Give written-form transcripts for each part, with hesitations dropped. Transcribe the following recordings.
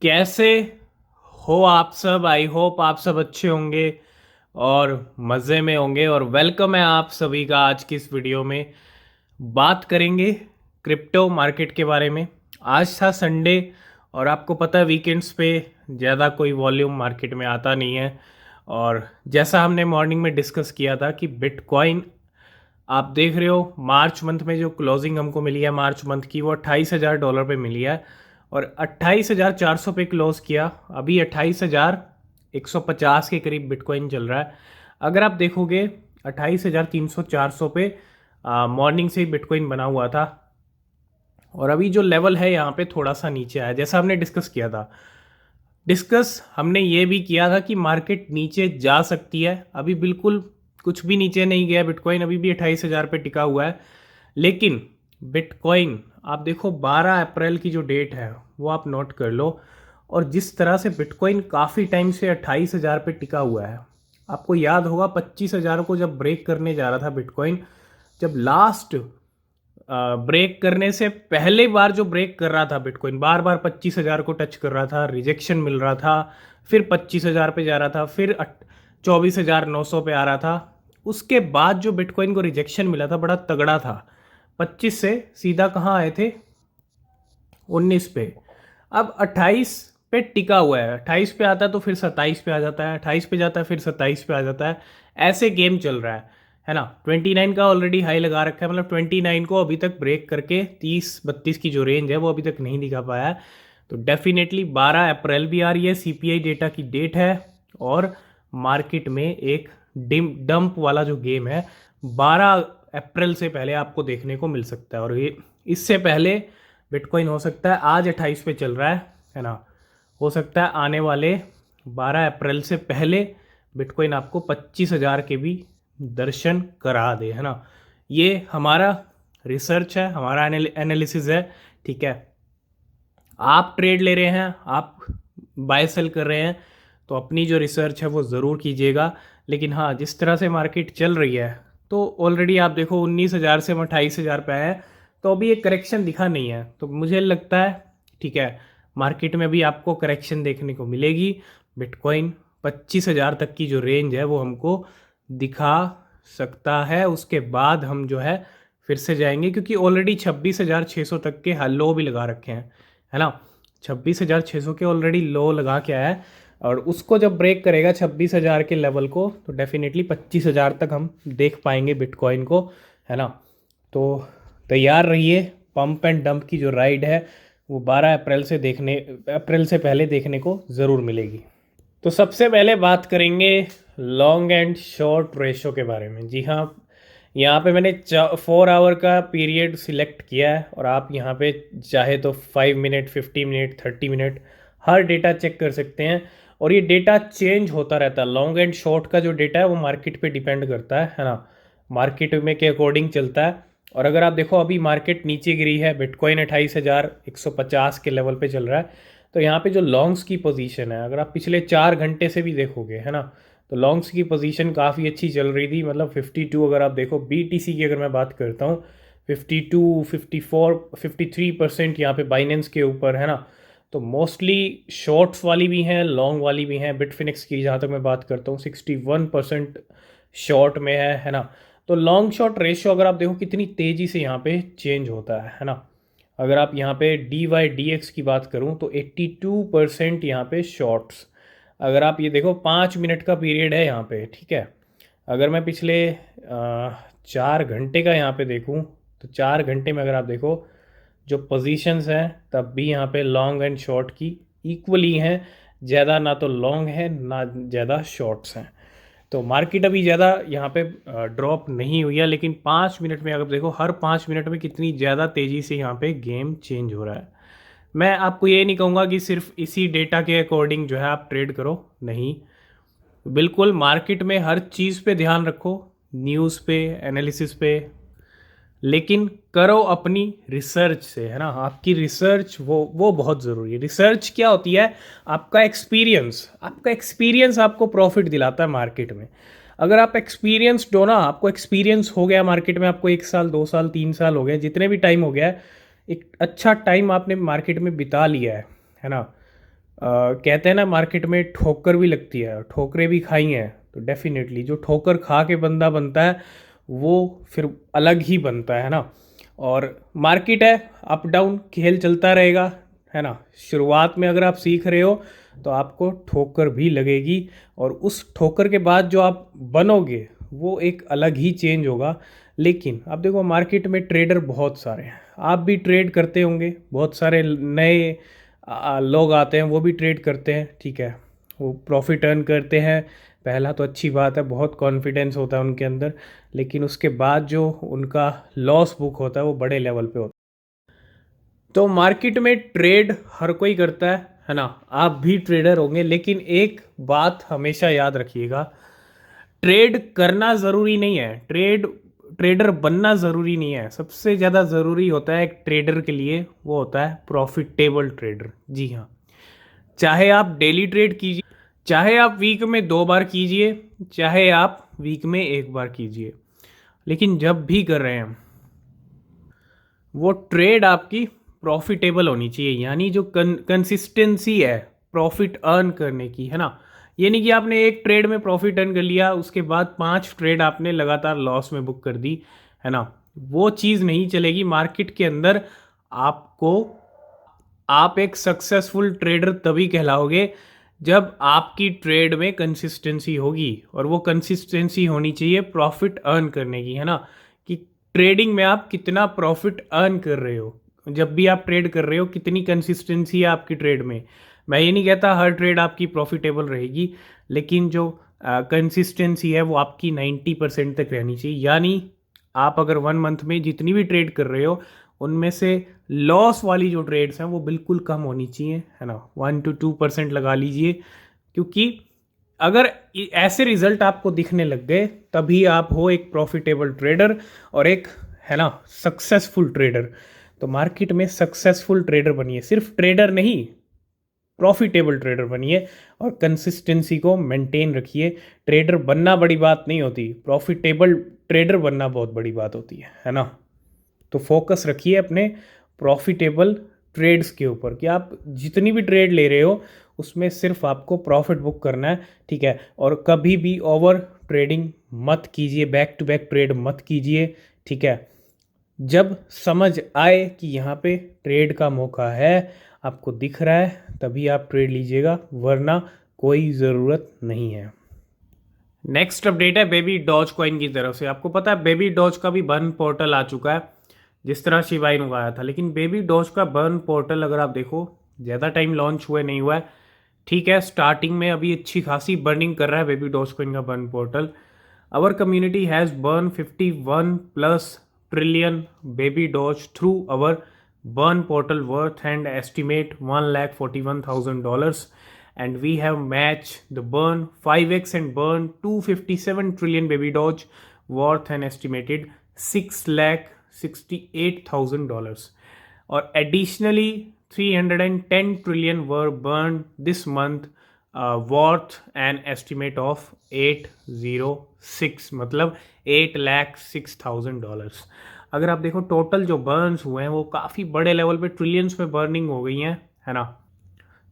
कैसे हो आप सब। आई होप आप सब अच्छे होंगे और मज़े में होंगे और वेलकम है आप सभी का। आज की इस वीडियो में बात करेंगे क्रिप्टो मार्केट के बारे में। आज था संडे और आपको पता है वीकेंड्स पे ज़्यादा कोई वॉल्यूम मार्केट में आता नहीं है। और जैसा हमने मॉर्निंग में डिस्कस किया था कि बिटकॉइन, आप देख रहे हो मार्च मंथ में जो क्लोजिंग हमको मिली है मार्च मंथ की, वो $28,000 पे मिली है और 28,400 पे क्लोज किया। अभी 28,150 के करीब बिटकॉइन चल रहा है। अगर आप देखोगे 28,300-400 पे मॉर्निंग से ही बिटकॉइन बना हुआ था और अभी जो लेवल है यहाँ पे थोड़ा सा नीचे आया। जैसा हमने डिस्कस किया था, हमने ये भी किया था कि मार्केट नीचे जा सकती है। अभी बिल्कुल कुछ भी नीचे नहीं गया, बिटकॉइन अभी भी 28,000 पे टिका हुआ है। लेकिन बिटकॉइन आप देखो 12 अप्रैल की जो डेट है वो आप नोट कर लो, और जिस तरह से बिटकॉइन काफ़ी टाइम से 28,000 पे टिका हुआ है। आपको याद होगा 25,000 को जब ब्रेक करने जा रहा था बिटकॉइन, जब लास्ट ब्रेक करने से पहले बार जो ब्रेक कर रहा था बिटकॉइन, बार बार 25,000 को टच कर रहा था, रिजेक्शन मिल रहा था, फिर 25,000 पे जा रहा था, फिर 24,900 पे आ रहा था। उसके बाद जो बिटकॉइन को रिजेक्शन मिला था बड़ा तगड़ा था। 25 से सीधा कहाँ आए थे, 19 पे। अब 28 पे टिका हुआ है। 28 पे आता है तो फिर 27 पे आ जाता है, 28 पे जाता है फिर 27 पे आ जाता है। ऐसे गेम चल रहा है ना। 29 का ऑलरेडी हाई लगा रखा है, मतलब 29 को अभी तक ब्रेक करके 30-32 की जो रेंज है वो अभी तक नहीं दिखा पाया है। तो डेफिनेटली 12 अप्रैल भी आ रही है, सीपीआई डेटा की डेट है, और मार्केट में एक डंप वाला जो गेम है 12 अप्रैल से पहले आपको देखने को मिल सकता है। और ये इससे पहले बिटकॉइन हो सकता है, आज 28 पे चल रहा है ना, हो सकता है आने वाले 12 अप्रैल से पहले बिटकॉइन आपको 25,000 के भी दर्शन करा दे, है ना। ये हमारा रिसर्च है, हमारा एनालिसिस है, ठीक है। आप ट्रेड ले रहे हैं, आप बाय सेल कर रहे हैं, तो अपनी जो रिसर्च है वो ज़रूर कीजिएगा। लेकिन हाँ, जिस तरह से मार्केट चल रही है तो ऑलरेडी आप देखो 19,000 से हम 28,000 पे आए हैं, तो अभी एक करेक्शन दिखा नहीं है। तो मुझे लगता है ठीक है, मार्केट में भी आपको करेक्शन देखने को मिलेगी। बिटकॉइन 25,000 तक की जो रेंज है वो हमको दिखा सकता है। उसके बाद हम जो है फिर से जाएंगे, क्योंकि ऑलरेडी 26,600 तक के लो भी लगा रखे हैं, है ना। 26,600 के ऑलरेडी लो लगा के आया है, और उसको जब ब्रेक करेगा 26,000 के लेवल को, तो डेफिनेटली 25,000 तक हम देख पाएंगे बिटकॉइन को, है ना। तो तैयार रहिए, पंप एंड डंप की जो राइड है वो 12 अप्रैल से पहले देखने को ज़रूर मिलेगी। तो सबसे पहले बात करेंगे लॉन्ग एंड शॉर्ट रेशो के बारे में। जी हाँ, यहाँ पे मैंने 4 आवर का पीरियड सिलेक्ट किया है, और आप यहाँ पे चाहे तो 5 मिनट, 50 मिनट, 30 मिनट हर डेटा चेक कर सकते हैं। और ये डेटा चेंज होता रहता है। लॉन्ग एंड शॉर्ट का जो डेटा है वो मार्केट पे डिपेंड करता है ना, मार्केट में के अकॉर्डिंग चलता है। और अगर आप देखो अभी मार्केट नीचे गिरी है, बिटकॉइन 28,150 के लेवल पे चल रहा है, तो यहाँ पे जो लॉन्ग्स की पोजीशन है, अगर आप पिछले 4 घंटे से भी देखोगे, है ना, तो लॉन्ग्स की पोजीशन काफ़ी अच्छी चल रही थी। मतलब 52, अगर आप देखो बीटीसी की अगर मैं बात करता हूँ, 52, 54, 53% यहाँ पे बाइनेंस के ऊपर, है ना। तो मोस्टली शॉर्ट्स वाली भी हैं, लॉन्ग वाली भी हैं। बिटफिनिक्स की जहाँ तक मैं बात करता हूँ 61% शॉर्ट में है ना। तो लॉन्ग शॉर्ट रेशियो अगर आप देखो कितनी तेज़ी से यहाँ पे चेंज होता है ना। अगर आप यहाँ पे DYDX की बात करूँ तो 82% यहाँ पे शॉर्ट्स। अगर आप ये देखो 5 मिनट का पीरियड है यहाँ पे, ठीक है। अगर मैं पिछले 4 घंटे का यहाँ पे देखूँ, तो 4 घंटे में अगर आप देखो जो पोजीशंस हैं, तब भी यहाँ पे लॉन्ग एंड शॉर्ट की इक्वली हैं। ज़्यादा ना तो लॉन्ग है ना ज़्यादा शॉर्ट्स हैं। तो मार्केट अभी ज़्यादा यहाँ पे ड्रॉप नहीं हुई है, लेकिन 5 मिनट में अगर देखो, हर 5 मिनट में कितनी ज़्यादा तेज़ी से यहाँ पे गेम चेंज हो रहा है। मैं आपको ये नहीं कहूँगा कि सिर्फ इसी डेटा के अकॉर्डिंग जो है आप ट्रेड करो, नहीं। बिल्कुल मार्केट में हर चीज़ पे ध्यान रखो, न्यूज़ पे, एनालिसिस पे, लेकिन करो अपनी रिसर्च से, है ना। आपकी रिसर्च वो बहुत ज़रूरी है। रिसर्च क्या होती है? आपका एक्सपीरियंस। आपका एक्सपीरियंस आपको प्रॉफिट दिलाता है मार्केट में। अगर आप एक्सपीरियंस्ड हो ना, आपको एक्सपीरियंस हो गया मार्केट में, आपको 1 साल, 2 साल, 3 साल हो गए, जितने भी टाइम हो गया है, एक अच्छा टाइम आपने मार्केट में बिता लिया है ना, कहते हैं ना मार्केट में ठोकर भी लगती है, ठोकरें भी खाई हैं, तो डेफिनेटली जो ठोकर खा के बंदा बनता है वो फिर अलग ही बनता है ना। और मार्केट है, अप डाउन खेल चलता रहेगा, है ना। शुरुआत में अगर आप सीख रहे हो तो आपको ठोकर भी लगेगी, और उस ठोकर के बाद जो आप बनोगे वो एक अलग ही चेंज होगा। लेकिन आप देखो मार्केट में ट्रेडर बहुत सारे हैं, आप भी ट्रेड करते होंगे, बहुत सारे नए लोग आते हैं वो भी ट्रेड करते हैं, ठीक है, वो प्रॉफिट अर्न करते हैं। पहला तो अच्छी बात है, बहुत कॉन्फिडेंस होता है उनके अंदर, लेकिन उसके बाद जो उनका लॉस बुक होता है वो बड़े लेवल पे होता है। तो मार्केट में ट्रेड हर कोई करता है ना, आप भी ट्रेडर होंगे, लेकिन एक बात हमेशा याद रखिएगा, ट्रेड करना ज़रूरी नहीं है, ट्रेडर बनना ज़रूरी नहीं है। सबसे ज़्यादा ज़रूरी होता है एक ट्रेडर के लिए, वो होता है प्रॉफिटेबल ट्रेडर। जी हाँ, चाहे आप डेली ट्रेड कीजिए, चाहे आप वीक में 2 बार कीजिए, चाहे आप वीक में 1 बार कीजिए, लेकिन जब भी कर रहे हैं वो ट्रेड आपकी प्रॉफिटेबल होनी चाहिए। यानी जो कंसिस्टेंसी है प्रॉफिट अर्न करने की, है ना। ये नहीं कि आपने एक ट्रेड में प्रॉफिट अर्न कर लिया, उसके बाद 5 ट्रेड आपने लगातार लॉस में बुक कर दी, है ना। वो चीज़ नहीं चलेगी मार्केट के अंदर। आपको आप एक सक्सेसफुल ट्रेडर तभी कहलाओगे जब आपकी ट्रेड में कंसिस्टेंसी होगी, और वो कंसिस्टेंसी होनी चाहिए प्रॉफिट अर्न करने की, है ना। कि ट्रेडिंग में आप कितना प्रॉफिट अर्न कर रहे हो, जब भी आप ट्रेड कर रहे हो कितनी कंसिस्टेंसी है आपकी ट्रेड में। मैं ये नहीं कहता हर ट्रेड आपकी प्रॉफिटेबल रहेगी, लेकिन जो कंसिस्टेंसी है वो आपकी 90% तक रहनी चाहिए। यानी आप अगर 1 मंथ में जितनी भी ट्रेड कर रहे हो उनमें से लॉस वाली जो ट्रेड्स हैं वो बिल्कुल कम होनी चाहिए, है ना। 1 to 2% लगा लीजिए, क्योंकि अगर ऐसे रिजल्ट आपको दिखने लग गए तभी आप हो एक प्रॉफिटेबल ट्रेडर और एक, है ना, सक्सेसफुल ट्रेडर। तो मार्केट में सक्सेसफुल ट्रेडर बनिए, सिर्फ ट्रेडर नहीं, प्रॉफिटेबल ट्रेडर बनिए और कंसिस्टेंसी को मेंटेन रखिए। ट्रेडर बनना बड़ी बात नहीं होती, प्रॉफिटेबल ट्रेडर बनना बहुत बड़ी बात होती है ना। तो फोकस रखिए अपने प्रॉफिटेबल ट्रेड्स के ऊपर, कि आप जितनी भी ट्रेड ले रहे हो उसमें सिर्फ आपको प्रॉफिट बुक करना है, ठीक है। और कभी भी ओवर ट्रेडिंग मत कीजिए, बैक टू बैक ट्रेड मत कीजिए, ठीक है। जब समझ आए कि यहाँ पे ट्रेड का मौका है, आपको दिख रहा है, तभी आप ट्रेड लीजिएगा, वरना कोई ज़रूरत नहीं है। नेक्स्ट अपडेट है बेबी डॉज कॉइन की तरफ से। आपको पता है बेबी डॉज का भी बर्न पोर्टल आ चुका है, जिस तरह शिबा इनू आया था। लेकिन बेबी डॉज का बर्न पोर्टल अगर आप देखो ज़्यादा टाइम लॉन्च हुए नहीं हुआ है, ठीक है। स्टार्टिंग में अभी अच्छी खासी बर्निंग कर रहा है बेबी डॉज कॉइन का burn portal. Our community has burn 51+ trillion baby doge through our burn portal worth and estimate $141,000, and we have matched the burn 5x and burn 257 trillion baby dodge worth an estimated $668,000, or additionally 310 trillion were burned this month, worth an estimate of 806, मतलब $806,000। अगर आप देखो total Joe Burns हुए हैं वो काफ़ी बड़े level पे ट्रिलियंस में बर्निंग हो गई हैं, है ना।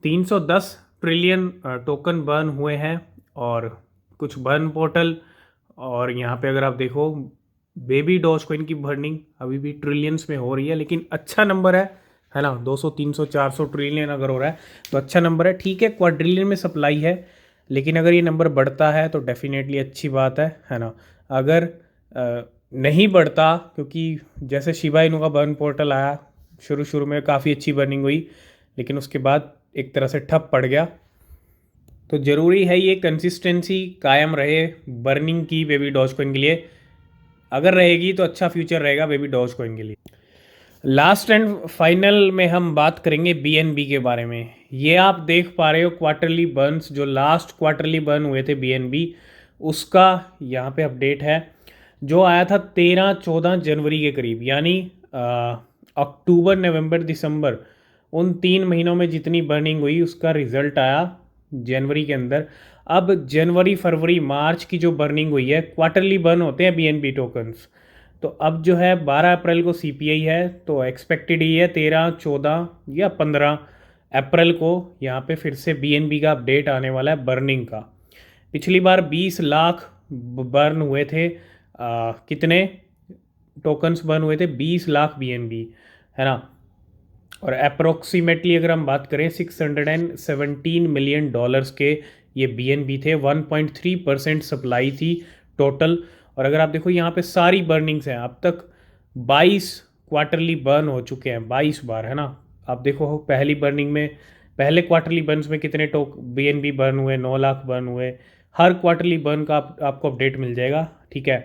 310 ट्रिलियन टोकन बर्न हुए हैं, और कुछ बर्न पोर्टल, और यहाँ पे अगर आप देखो बेबी डॉज कॉइन की बर्निंग अभी भी ट्रिलियंस में हो रही है, लेकिन अच्छा नंबर है ना। 200 300 400 ट्रिलियन अगर हो रहा है तो अच्छा नंबर है, ठीक है। क्वाड्रिलियन में सप्लाई है, लेकिन अगर ये नंबर बढ़ता है तो डेफिनेटली अच्छी बात है ना। अगर नहीं बढ़ता, क्योंकि जैसे शिबा इनू का बर्न पोर्टल आया, शुरू में काफ़ी अच्छी बर्निंग हुई, लेकिन उसके बाद एक तरह से ठप पड़ गया। तो ज़रूरी है ये कंसिस्टेंसी कायम रहे बर्निंग की बेबी डॉज कॉइन के लिए। अगर रहेगी तो अच्छा फ्यूचर रहेगा बेबी डॉज कॉइन के लिए। लास्ट एंड फाइनल में हम बात करेंगे BNB के बारे में। ये आप देख पा रहे हो क्वार्टरली बर्न्स, जो लास्ट क्वार्टरली बर्न हुए थे BNB, उसका यहाँ पे अपडेट है, जो आया था 13-14 जनवरी के करीब। यानी अक्टूबर नवंबर दिसंबर उन 3 महीनों में जितनी बर्निंग हुई उसका रिजल्ट आया जनवरी के अंदर। अब जनवरी फरवरी मार्च की जो बर्निंग हुई है, क्वार्टरली बर्न होते हैं BNB टोकन्स, तो अब जो है 12 अप्रैल को CPI है, तो एक्सपेक्टेड ही है 13 14 या 15 अप्रैल को यहाँ पे फिर से बीएनबी का अपडेट आने वाला है बर्निंग का। पिछली बार 20 लाख बर्न हुए थे, कितने टोकन्स बर्न हुए थे? 20 लाख बीएनबी, है ना। और अप्रोक्सीमेटली अगर हम बात करें $617 मिलियन के ये बीएनबी थे। 1.3% सप्लाई थी टोटल। और अगर आप देखो यहाँ पे सारी बर्निंग्स हैं, अब तक 22 क्वार्टरली बर्न हो चुके हैं, 22 बार, है ना। आप देखो पहली बर्निंग में, पहले क्वार्टरली बर्न्स में कितने बीएनबी बर्न हुए, 9 लाख बर्न हुए। हर क्वार्टरली बर्न का आपको अपडेट मिल जाएगा, ठीक है।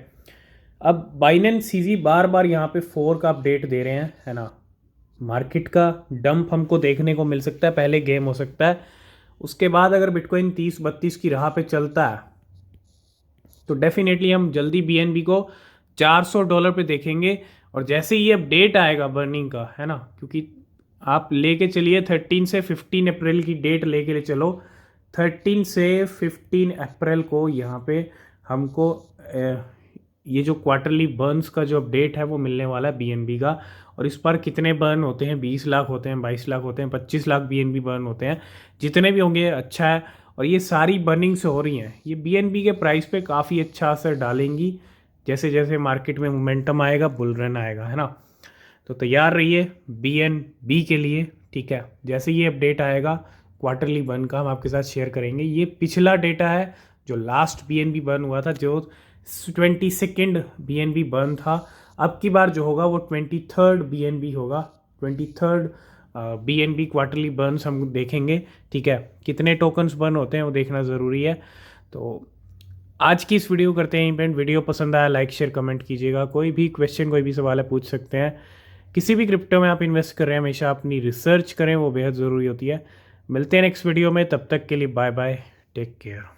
अब बाइनेंस सीजी बार बार यहाँ पे 4 का अपडेट दे रहे हैं, है ना। मार्केट का डंप हमको देखने को मिल सकता है, पहले गेम हो सकता है। उसके बाद अगर बिटकॉइन 30-32 की राह पे चलता है तो डेफिनेटली हम जल्दी बीएनबी को $400 पे देखेंगे। और जैसे ही अपडेट आएगा बर्निंग का, है ना, क्योंकि आप लेके चलिए 13 से 15 अप्रैल की डेट लेके चलो। 13 से 15 अप्रैल को यहाँ पे हमको ये जो क्वार्टरली बर्न्स का जो अपडेट है वो मिलने वाला है बीएनबी का। और इस पर कितने बर्न होते हैं? 20 लाख होते हैं, 22 लाख होते हैं, 25 लाख बीएनबी बर्न होते हैं। जितने भी होंगे अच्छा है। और ये सारी बर्निंग से हो रही हैं, ये बीएनबी के प्राइस पे काफ़ी अच्छा असर डालेंगी। जैसे जैसे मार्केट में मोमेंटम आएगा, बुल रन आएगा, है ना। तो तैयार रहिए बीएनबी के लिए, ठीक है। जैसे ये अपडेट आएगा क्वार्टरली बर्न का, हम आपके साथ शेयर करेंगे। ये पिछला डेटा है जो लास्ट बीएनबी बर्न हुआ था, जो 22nd बीएनबी बर्न था। अब की बार जो होगा वो 23rd बीएनबी होगा। 23rd बीएनबी क्वार्टरली बर्न्स हम देखेंगे, ठीक है। कितने टोकन्स बर्न होते हैं वो देखना ज़रूरी है। तो आज की इस वीडियो करते हैं इवेंट। वीडियो पसंद आया लाइक शेयर कमेंट कीजिएगा। कोई भी क्वेश्चन कोई भी सवाल है पूछ सकते हैं। किसी भी क्रिप्टो में आप इन्वेस्ट कर रहे हैं, हमेशा अपनी रिसर्च करें, वो बेहद ज़रूरी होती है। मिलते हैं नेक्स्ट वीडियो में, तब तक के लिए बाय बाय, टेक केयर।